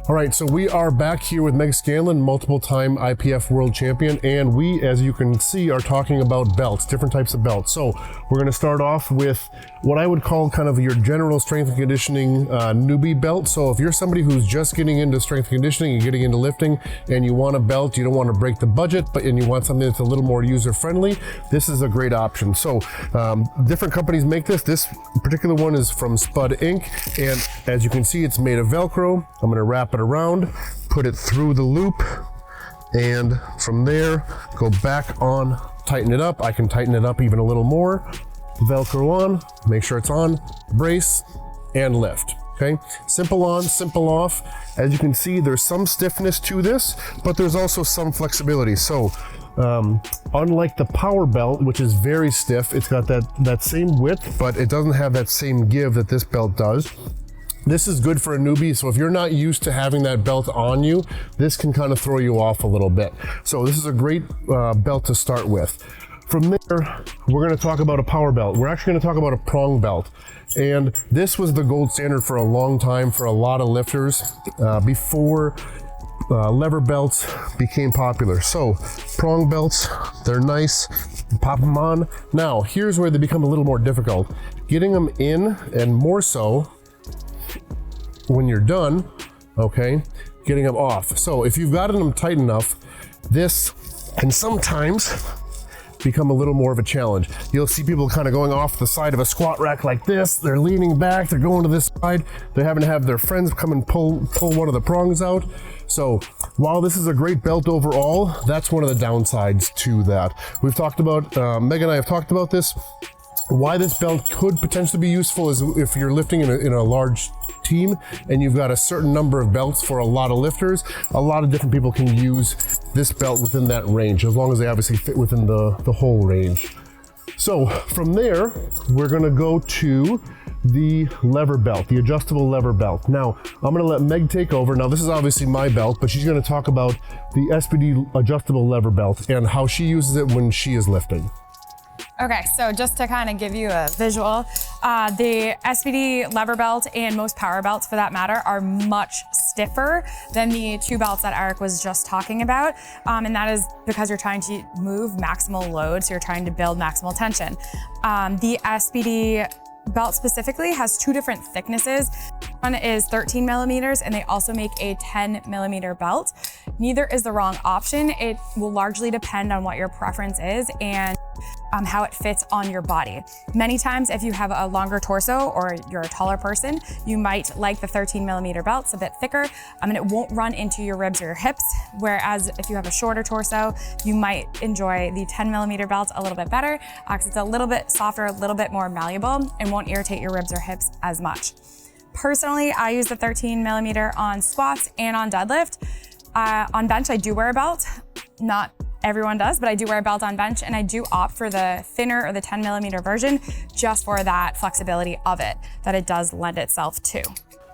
All right, so we are back here with Meg Scanlon, multiple-time IPF world champion, and we, as you can see, are talking about belts, different types of belts. So we're going to start off with what I would call kind of your general strength and conditioning newbie belt. So if you're somebody who's just getting into strength and conditioning and getting into lifting, and you want a belt, you don't want to break the budget, and you want something that's a little more user-friendly, this is a great option. So different companies make this. This particular one is from Spud Inc., and as you can see, it's made of Velcro. I'm going to wrap it around, put it through the loop, and from there go back on, tighten it up. I can tighten it up even a little more. Velcro on, make sure it's on, brace, and lift. Okay, simple on, simple off. As you can see, there's some stiffness to this, but there's also some flexibility. So unlike the power belt, which is very stiff, it's got that same width, but it doesn't have that same give that this belt does. This is good for a newbie, so if you're not used to having that belt on you, this can kind of throw you off a little bit. So this is a great belt to start with. From there, we're going to talk about a power belt. We're actually going to talk about a prong belt. And this was the gold standard for a long time for a lot of lifters before lever belts became popular. So prong belts, they're nice, pop them on. Now, here's where they become a little more difficult. Getting them in, and more so when you're done, okay, getting them off. So if you've gotten them tight enough, this can sometimes become a little more of a challenge. You'll see people kind of going off the side of a squat rack like this. They're leaning back, they're going to this side. They're having to have their friends come and pull one of the prongs out. So while this is a great belt overall, that's one of the downsides to that. We've talked about, Meg and I have talked about this. Why this belt could potentially be useful is if you're lifting in a large team and you've got a certain number of belts for a lot of lifters, a lot of different people can use this belt within that range, as long as they obviously fit within the whole range. So from there, we're gonna go to the lever belt, the adjustable lever belt. Now, I'm gonna let Meg take over. Now, this is obviously my belt, but she's gonna talk about the SPD adjustable lever belt and how she uses it when she is lifting. Okay, so just to kind of give you a visual, the SPD lever belt and most power belts for that matter are much stiffer than the two belts that Eric was just talking about. And that is because you're trying to move maximal load, so you're trying to build maximal tension. The SPD belt specifically has two different thicknesses. One is 13 millimeters, and they also make a 10 millimeter belt. Neither is the wrong option. It will largely depend on what your preference is and how it fits on your body. Many times, if you have a longer torso or you're a taller person, you might like the 13 millimeter belt. It's a bit thicker, and it won't run into your ribs or your hips. Whereas if you have a shorter torso, you might enjoy the 10 millimeter belt a little bit better because it's a little bit softer, a little bit more malleable, and won't irritate your ribs or hips as much. Personally, I use the 13 millimeter on squats and on deadlift. On bench, I do wear a belt. Not everyone does, but I do wear a belt on bench, and I do opt for the thinner or the 10 millimeter version just for that flexibility of it that it does lend itself to.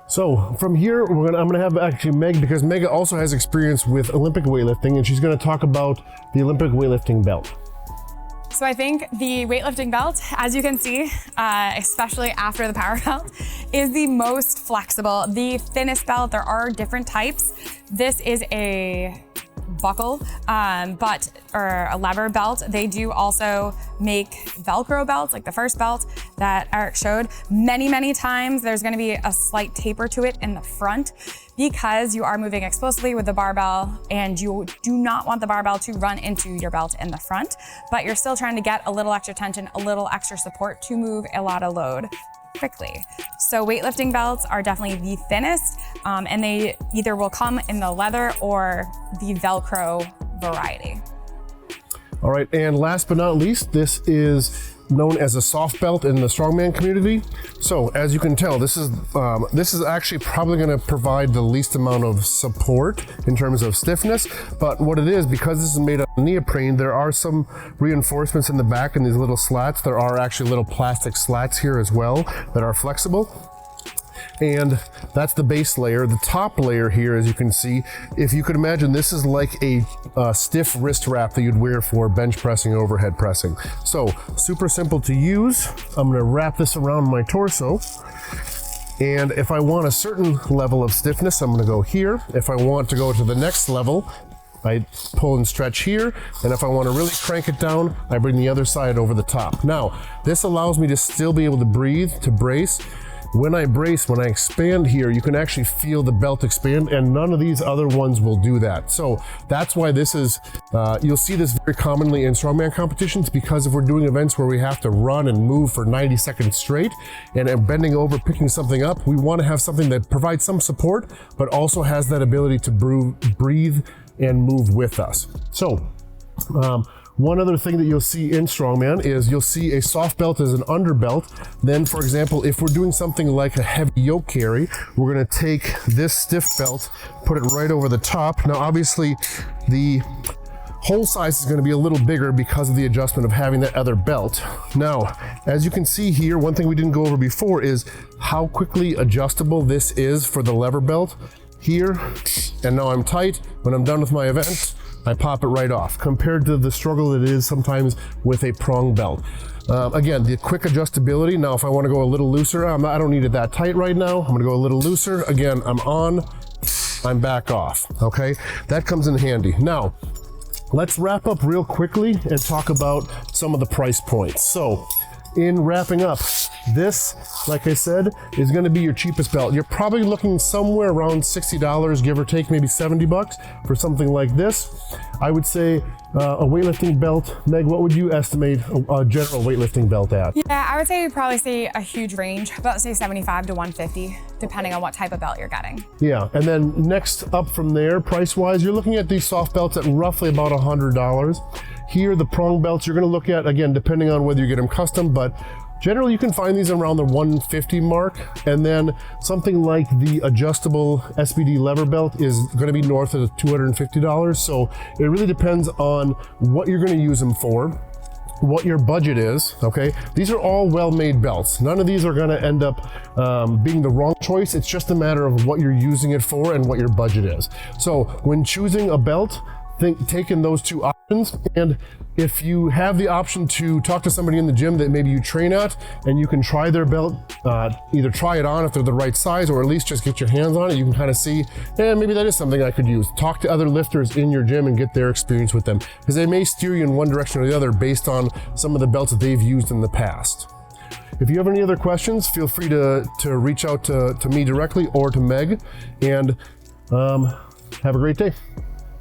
So from here, I'm gonna have actually Meg, because Meg also has experience with Olympic weightlifting, and she's gonna talk about the Olympic weightlifting belt. So I think the weightlifting belt, as you can see, especially after the power belt, is the most flexible, the thinnest belt. There are different types. This is a buckle, or a lever belt. They do also make Velcro belts, like the first belt that Eric showed. Many times there's gonna be a slight taper to it in the front because you are moving explosively with the barbell, and you do not want the barbell to run into your belt in the front, but you're still trying to get a little extra tension, a little extra support to move a lot of load quickly. So weightlifting belts are definitely the thinnest, and they either will come in the leather or the Velcro variety. All right, and last but not least, this is known as a soft belt in the Strongman community. So as you can tell, this is actually probably going to provide the least amount of support in terms of stiffness, but what it is, because this is made of neoprene, there are some reinforcements in the back and these little slats. There are actually little plastic slats here as well that are flexible. And that's the base layer. The top layer here, as you can see, if you could imagine, this is like a stiff wrist wrap that you'd wear for bench pressing, overhead pressing. So super simple to use. I'm gonna wrap this around my torso. And if I want a certain level of stiffness, I'm gonna go here. If I want to go to the next level, I pull and stretch here, and if I want to really crank it down, I bring the other side over the top. Now, this allows me to still be able to breathe, to brace. When I brace, when I expand here, you can actually feel the belt expand, and none of these other ones will do that. So that's why this is, you'll see this very commonly in strongman competitions, because if we're doing events where we have to run and move for 90 seconds straight, and bending over, picking something up, we want to have something that provides some support, but also has that ability to breathe and move with us. So one other thing that you'll see in strongman is you'll see a soft belt as an underbelt. Then, for example, if we're doing something like a heavy yoke carry, we're going to take this stiff belt, put it right over the top. Now, obviously, the hole size is going to be a little bigger because of the adjustment of having that other belt. Now, as you can see here, one thing we didn't go over before is how quickly adjustable this is for the lever belt. Here, and now I'm tight. When I'm done with my event, I pop it right off, compared to the struggle it is sometimes with a prong belt. Again, the quick adjustability. Now, if I want to go a little looser, I don't need it that tight right now. I'm going to go a little looser. Again, I'm on, I'm back off. Okay, that comes in handy. Now, let's wrap up real quickly and talk about some of the price points. So, in wrapping up, this, like I said, is going to be your cheapest belt. You're probably looking somewhere around $60, give or take, maybe $70 for something like this. I would say a weightlifting belt. Meg, what would you estimate a general weightlifting belt at? Yeah, I would say you'd probably see a huge range, about say 75 to 150, depending on what type of belt you're getting. Yeah, and then next up from there, price-wise, you're looking at these soft belts at roughly about $100. Here, the prong belts, you're going to look at, again, depending on whether you get them custom, but generally you can find these around the 150 mark. And then something like the adjustable SPD lever belt is going to be north of $250. So it really depends on what you're going to use them for, what your budget is. Okay, these are all well-made belts. None of these are going to end up being the wrong choice. It's just a matter of what you're using it for and what your budget is. So when choosing a belt, take in those two options. And if you have the option to talk to somebody in the gym that maybe you train at, and you can try their belt, either try it on if they're the right size, or at least just get your hands on it, you can kind of see, maybe that is something I could use. Talk to other lifters in your gym and get their experience with them, because they may steer you in one direction or the other based on some of the belts that they've used in the past. If you have any other questions, feel free to reach out to me directly or to Meg, and have a great day.